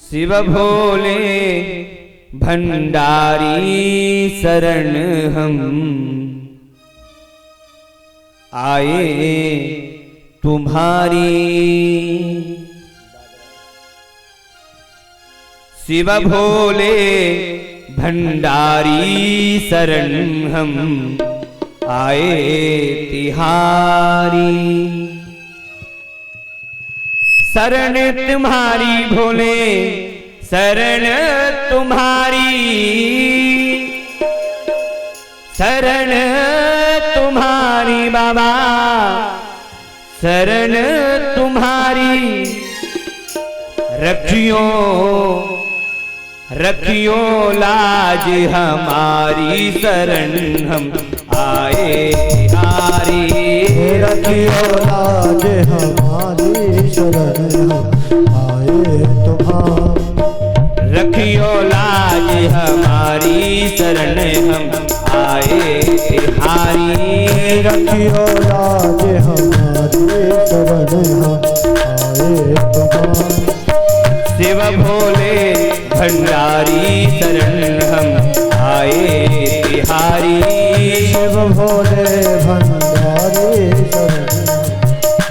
शिव भोले भंडारी शरण हम आए तुम्हारी। शिव भोले भंडारी शरण हम आए तिहारी। शरण तुम्हारी भोले शरण तुम्हारी, शरण तुम्हारी बाबा शरण तुम्हारी। रखियो रखियो लाज हमारी शरण हम आए तिहारी। रखियो लाज हमारी शरण हम आए तुम्हारी। रखियो लाज हमारी शरण हम आए तिहारी। रखियो लाज हमारी शरण हम आए तुम्हारी। शिव भोले भंडारी शरण हम आए तिहारी। शिव भोले भंडारी शरण हम आए तुम्हारी।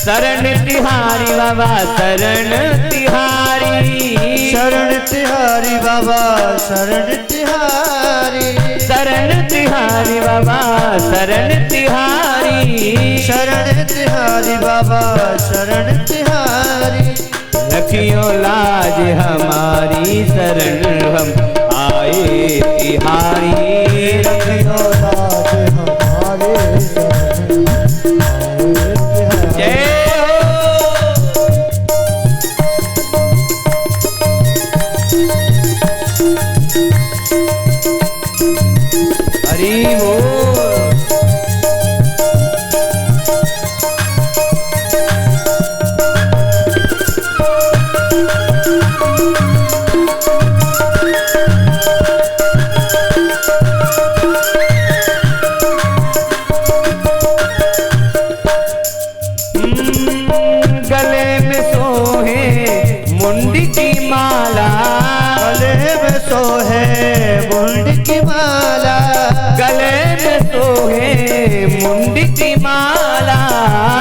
शरण तिहारी बाबा शरण तिहारी। शरण तिहारी बाबा शरण तिहारी। शरण तिहारी बाबा शरण तिहारी। शरण तिहारी बाबा शरण तिहारी। रखियो लाज हमारी शरण हम आए तिहारी। रखियो लाज हमारी शरण हम आए तिहारी। जय हो हरि बोल। गले में सोहे मुंडी की माला। गले में सोहे मुंडी की माला। गले में सोहे मुंडी की माला।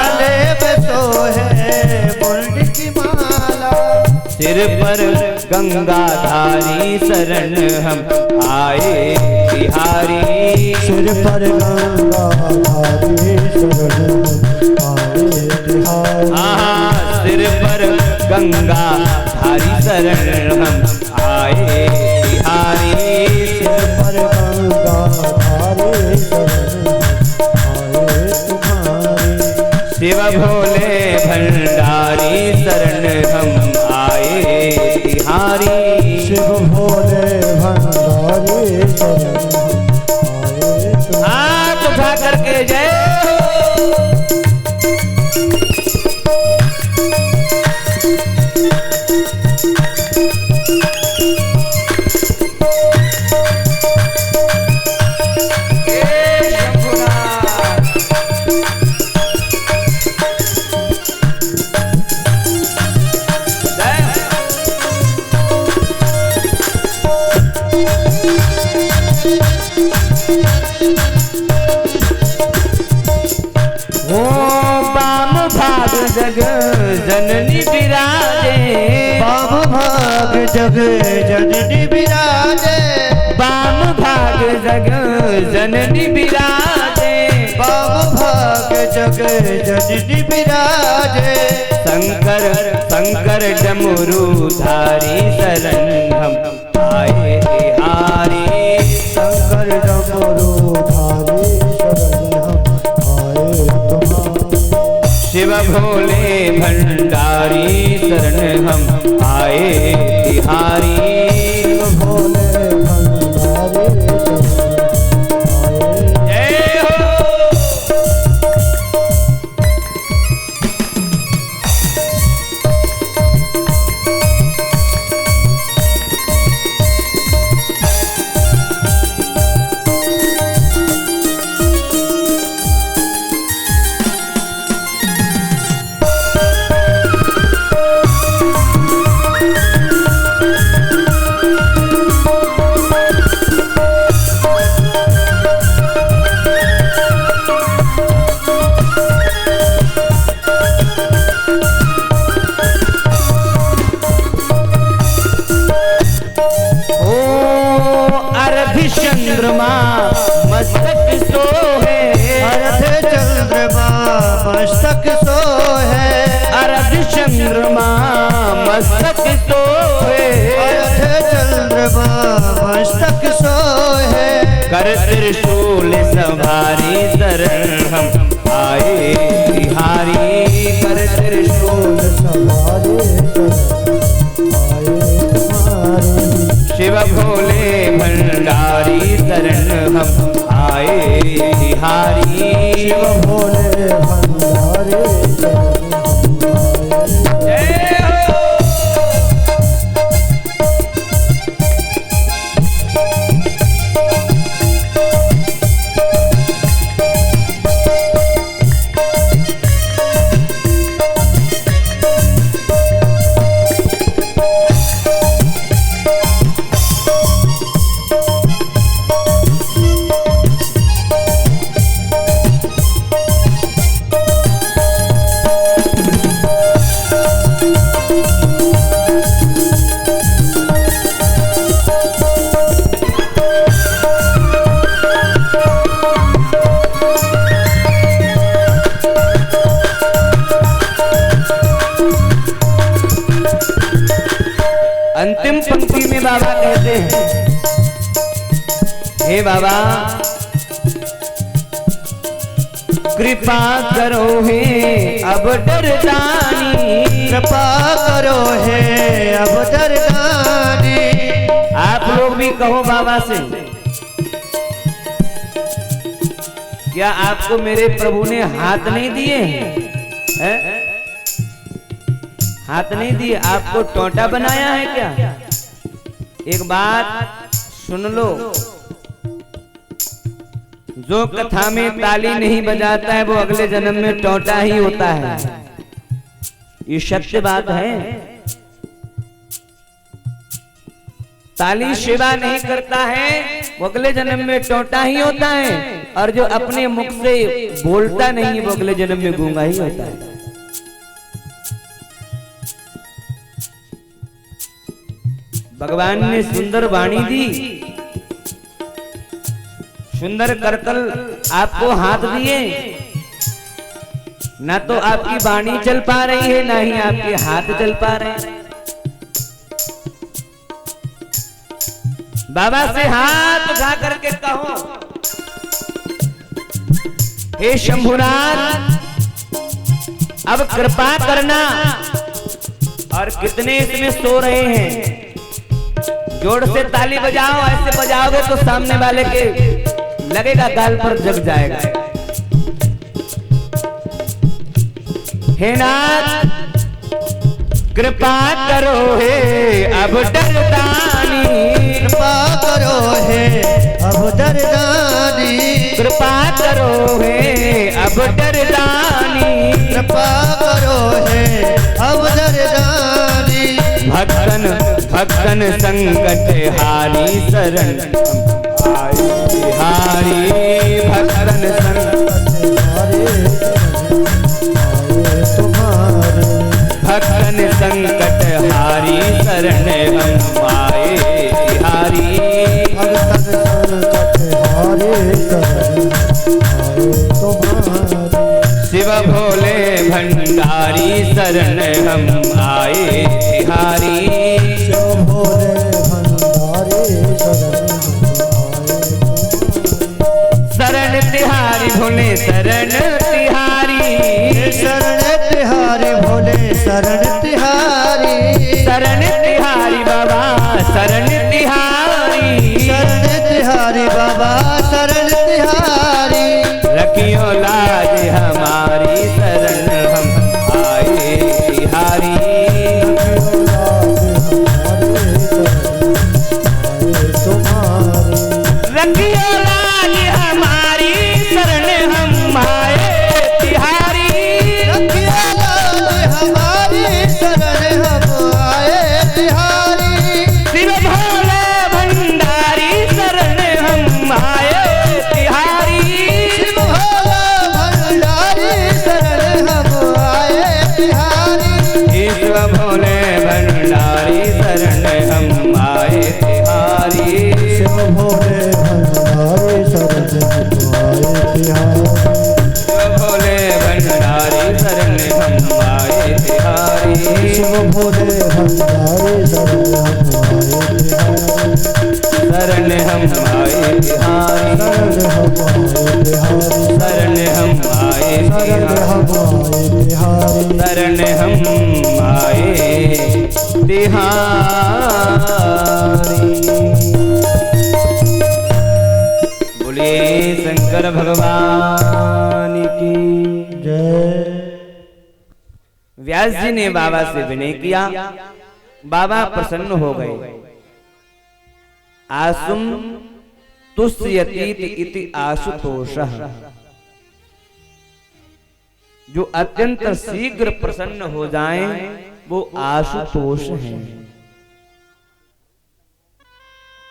गले में सोहे मुंडी की माला। सिर पर गंगाधारी शरण हम आए तिहारी। सिर पर गंगाधारी शरण हम आए तिहारी। सिर पर गंगाधारी शरण हम आए तिहारी। सिर पर गंगाधारी शरण हम आए तुम्हारी। शिव भोले भंडारी शरण हम आए तिहारी। शिव भोले भंडारी शरण हम आए तुम्हारी। हाथ उठा करके जय हो। जग जननी विराजे। बाम भाग जग जननी विराजे। बाम भाग जग जननी विराजे। बाम भाग जग जननी विराजे। शंकर शंकर डमरू धारी शरण हम आए तिहारी। शंकर डमरू धारी शरण हम आए तुम्हारी। शिव भोले भंडारी शरण हम आए तिहारी। शिव भोले भंडारी शरण हम आए। जय हो। चंद्रमा मस्तक सोहे, अर्ध चंद्रमा मस्तक सोहे, कर त्रिशूल संभारी शरण हम आए तिहारी, कर त्रिशूल सवारे आए तुम्हारे। शिव भोले भंडारी शरण हम आए तिहारी। शिव भोले भंडारे जय हो। अंतिम पंक्ति में बाबा कहते हैं, हे बाबा कृपा करो हे अब डरदानी, कृपा करो है अब दरदानी। आप लोग भी कहो बाबा से, क्या आपको मेरे प्रभु ने हाथ नहीं दिए हैं? हाथ नहीं दिए, आपको टोंटा बनाया है क्या? एक बात सुन लो, जो कथा में ताली नहीं बजाता है वो अगले जन्म में टोंटा ही होता है। ये सत्य बात है। ताली सेवा नहीं करता है वो अगले जन्म में टोंटा ही होता है, और जो अपने मुख से बोलता नहीं वो अगले जन्म में गूंगा ही होता है। भगवान ने सुंदर वाणी दी, सुंदर करतल आपको हाथ दिए, ना तो आपकी वाणी चल पा रही है ना ही आपके हाथ चल पा रहे हैं। बाबा से हाथ उठा करके कहो, हे शंभुनाथ अब कृपा करना। और कितने इसमें सो रहे हैं, जोर से ताली बजाओ, ऐसे बजाओगे तो सामने वाले के लगेगा गाल पर जग जाएगा। हे नाथ कृपा करो हे अब डरदानी, कृपा करो है अब दरदानी। कृपा करो हे अब डरदानी, कृपा करो है अब दरदानी। भक्तन भक्तन संकट हारी शरण आए तिहारी, भक्तन संकट तुम्हारे। भक्तन संकट हारी शरण हम आए तिहारी। भक्तन संकट हारे शरण आए तुम्हारे। शिव भोले भंडारी शरण हम आए तिहारी। शिव भोले भंडारे शरण शरण तिहारी भोले शरण तिहारी, शरण तिहारी भोले शरण तिहारी। शरण तिहारी बाबा शरण तिहारी, शरण तिहारी बाबा शरण तिहारी। रखियो लाज हमारी शरण हम आए तिहारी। रखियो लाज हमारी शरण हम आए तिहारी। रखियो लाज हमारी शिव भोले भंडारी शरण हम आए बिहारी शरण हम आए बिहारी शरण हम आए शरण हम आए बिहारी बिहारी। बोलिए शंकर भगवान की जय। व्यास जी ने बाबा से विनय किया, बाबा प्रसन्न हो गए। आसुम तुष्यतीत इति आशुतोषः, जो अत्यंत शीघ्र प्रसन्न हो जाएं वो आशुतोष हैं।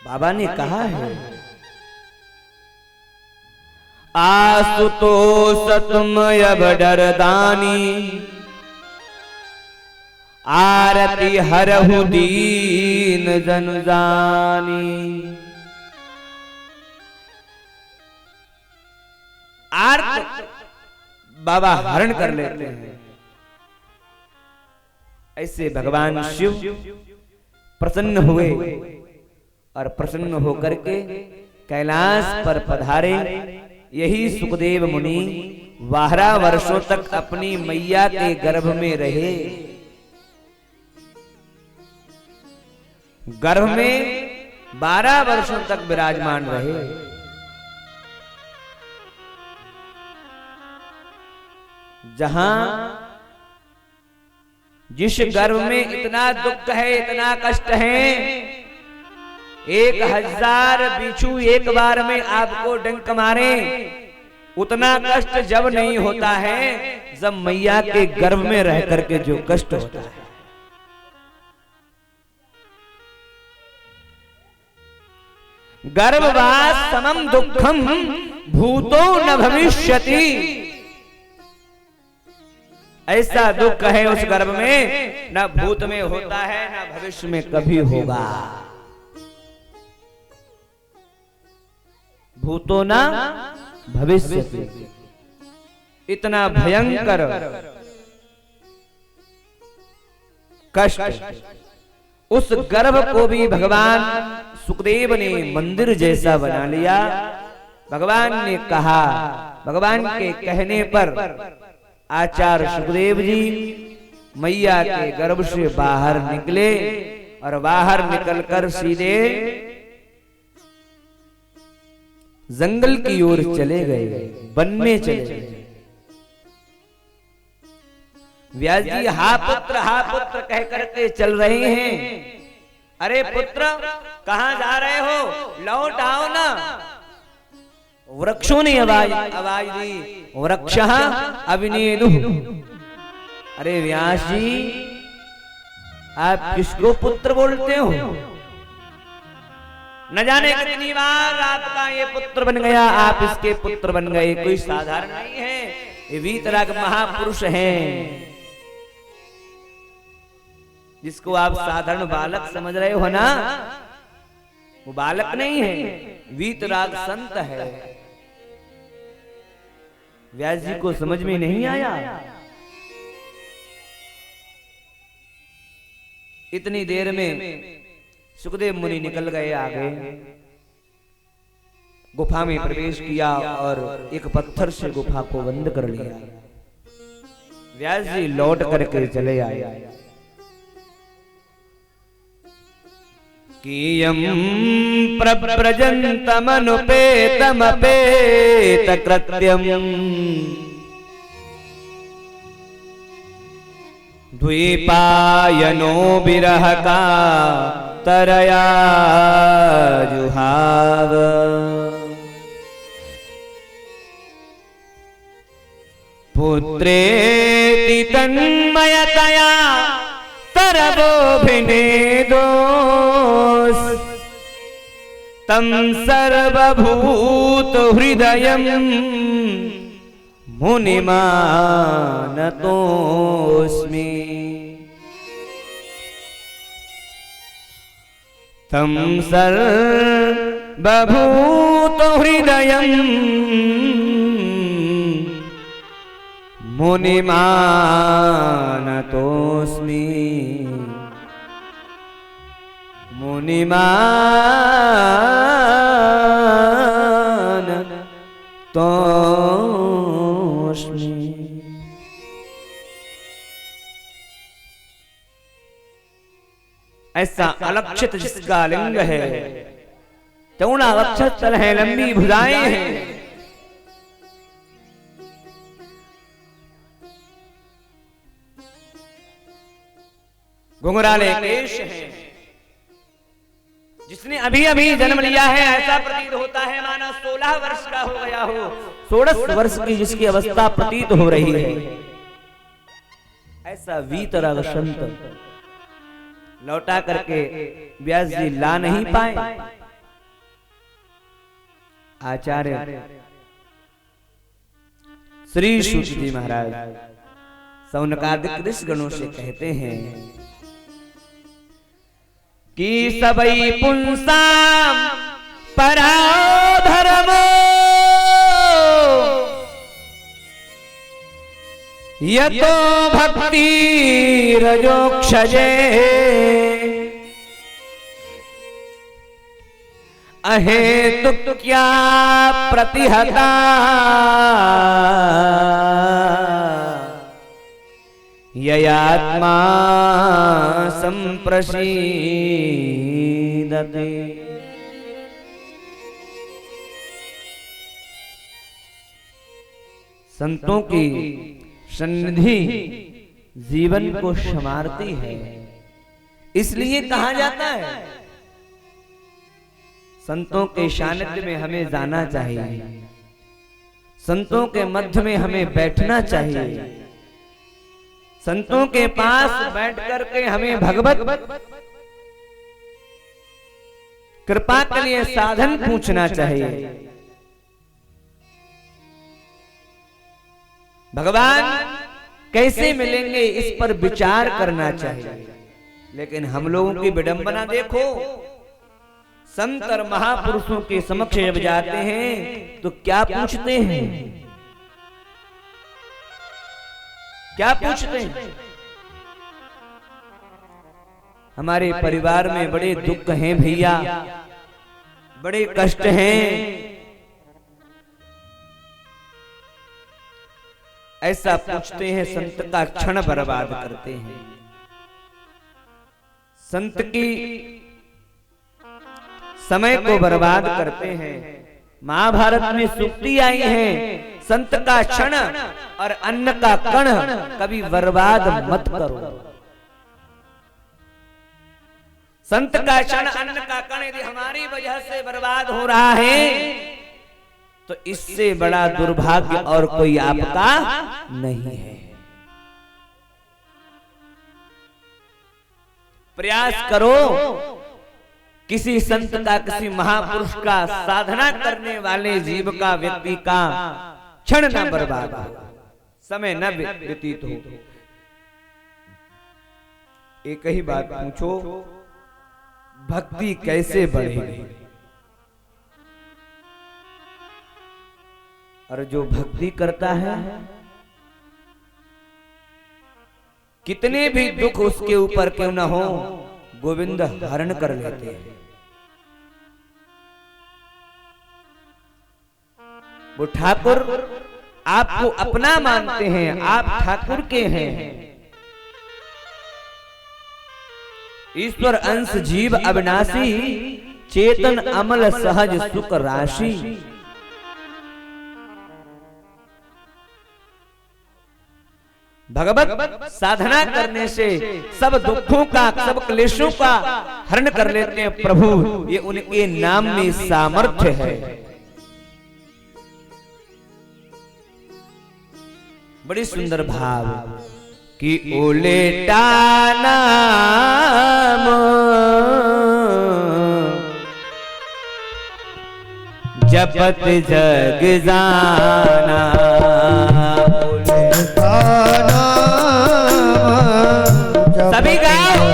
बाबा ने कहा है आशुतोष तुम अब डरदानी, आरती हरहु दीन जनु जानी। आरत बाबा हरण कर लेते हैं। ऐसे भगवान शिव प्रसन्न हुए और प्रसन्न होकर के कैलाश पर पधारे। यही सुखदेव मुनि 12 वर्षों तक अपनी मैया के गर्भ में रहे। गर्भ में 12 वर्षों तक विराजमान रहे। जहां जिस गर्भ में इतना दुख है, इतना कष्ट है, 1000 बिच्छू एक बार में आपको डंक मारे, उतना कष्ट जब नहीं होता है जब मैया के गर्भ में रह करके जो कष्ट होता है। गर्भवास समम दुखम भूतो न भविष्यति। ऐसा दुख है उस गर्भ में, न भूत में होता है न भविष्य में कभी होगा। भूतो न भविष्यति, इतना भयंकर कष्ट। उस गर्भ को भी भगवान सुखदेव ने मंदिर जैसा बना लिया। भगवान ने कहा, भगवान के कहने पर आचार्य सुखदेव जी मैया के गर्भ से बाहर निकले और बाहर निकलकर सीधे जंगल की ओर चले गए, वन में चले गए। व्यास जी हा पुत्र कह करके चल रहे हैं। अरे पुत्र कहां जा रहे हो, लौट आओ ना। वृक्षों ने आवाज दी, वृक्षः अविनेदुः। अरे व्यास जी आप किसको पुत्र बोलते हो? न जाने कितनी बार आपका ये पुत्र बन गया, आप इसके पुत्र बन गए। कोई साधारण नहीं है, ये वीतराग महापुरुष हैं। जिसको आप साधारण बालक समझ रहे हो ना, वो बालक नहीं है, वीतराग संत है। व्यास जी को समझ में नहीं आया। इतनी देर में सुखदेव मुनि निकल गए आगे, गुफा में प्रवेश किया और एक पत्थर से गुफा को बंद कर लिया। व्यास जी लौट करके चले आए। कियं प्रव्रजन्तमनुपेतमपेत कृत्यम् द्वीपायनो विरह का तरया जुहाव। पुत्रेति तन्मयतया तरवोऽभिनेदोस् तं सर्वभूत हृदयं मुनिमानतोऽस्मि। तं सर्वभूत हृदयं मुनिमानतोऽस्मि। श्रीमान तोस्मि। ऐसा अलक्षित जिसका लिंग है, चौड़ा वक्षस्थल है, लंबी भुजाएं हैं, घुंघराले केश हैं। जिसने अभी अभी जन्म लिया है ऐसा प्रतीत होता है माना 16 वर्ष का हो गया हो, 16 वर्ष की जिसकी अवस्था प्रतीत हो रही है। ऐसा वीतराग संत लौटा करके व्यास जी ला नहीं पाए। आचार्य श्री शुक जी महाराज सौनकादिक ऋषि गणों से कहते हैं कि सबई पुंसाम पराओ धर्मो यतो भक्ति रजोक्षजे अहेतुक क्या प्रतिहता ययात्मा संप्रसीदते। संतों की सन्निधि जीवन को संवारती है, इसलिए कहा जाता है संतों के सानिध्य में हमें जाना चाहिए, संतों के मध्य में हमें बैठना चाहिए, संतों के पास बैठ करके हमें भगवत कृपा के लिए साधन पूछना चाहिए। भगवान कैसे मिलेंगे इस पर विचार करना चाहिए। लेकिन हम लोगों की विडंबना देखो, संत और महापुरुषों के समक्ष जब जाते हैं तो क्या पूछते हैं, क्या पूछते हैं? हमारे परिवार में बड़े दुख हैं भैया, बड़े कष्ट हैं, ऐसा पूछते हैं। संत का क्षण बर्बाद करते हैं। संत की समय को बर्बाद करते हैं। महाभारत में सूक्ति आई है, संत का क्षण और अन्न का कण कभी बर्बाद मत करो। संत का क्षण अन्न का कण यदि हमारी वजह से बर्बाद हो रहा है तो इससे बड़ा दुर्भाग्य और कोई आपका नहीं है। प्रयास करो किसी संत का, किसी महापुरुष का, साधना करने वाले जीव का, व्यक्ति का क्षण न बर्बाद हो, समय न व्यतीत हो। एक ही बात पूछो, भक्ति कैसे बढ़ेगी? और जो भक्ति करता है कितने भी दुख उसके ऊपर क्यों न हो, गोविंद हरण कर लेते हैं। वो ठाकुर आपको अपना मानते हैं, आप ठाकुर के हैं। ईश्वर अंश जीव अविनाशी, चेतन अमल सहज सुख राशि। भगवत साधना करने से सब दुखों का, सब क्लेशों का हरण कर लेते हैं प्रभु। ये उनके नाम में सामर्थ्य है। बड़ी सुंदर भाव कि ओलेटा नाम जपत जग जाना, सभी गाओ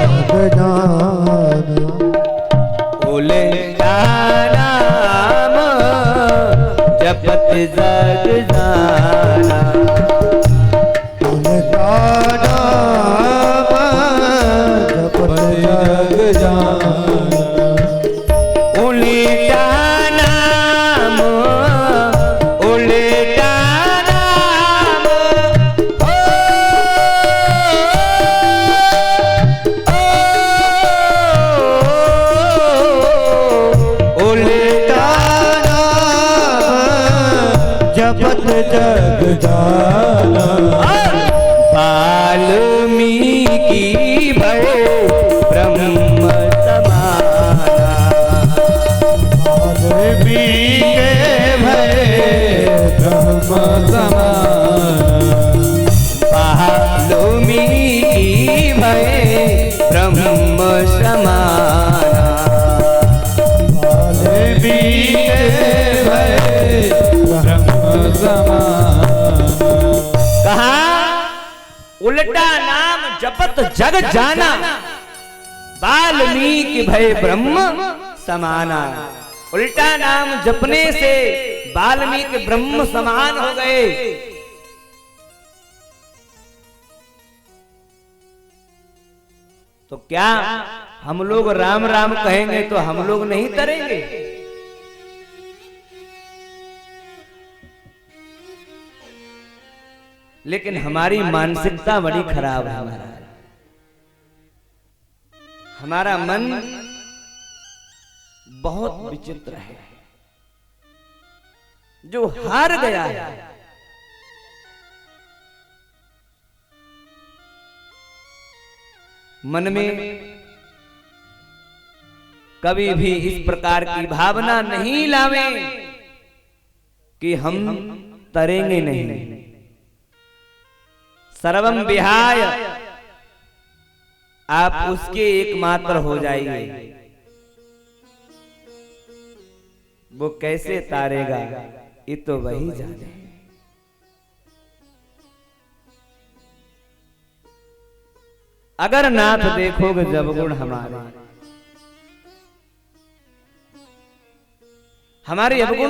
ओलेटा नाम जपत जग जाना, जग जाना। वाल्मीकि भय ब्रह्म समाना। वाल्मीकि भय ब्रह्म समाना। वाल्मीकि भय ब्रह्म समाना। वाल्मीकि भय ब्रह्म समाना। कहा उल्टा नाम जपत जग जाना। वाल्मीकि भय ब्रह्म समाना। उल्टा नाम जपने से वाल्मीकि ब्रह्म समान हो गए। तो क्या हम लोग राम राम कहेंगे तो हम लोग नहीं तरेंगे? लेकिन हमारी मानसिकता बड़ी खराब है। हमारा मन बहुत विचित्र है, जो हार गया है। मन में कभी भी इस प्रकार की भावना नहीं लावें कि हम तरेंगे नहीं। सर्वम विहाय आप उसके एकमात्र हो जाइए। वो कैसे तारेगा ये तो वही जाने। अगर नाथ देखोगे जब गुण हमारे अवगुण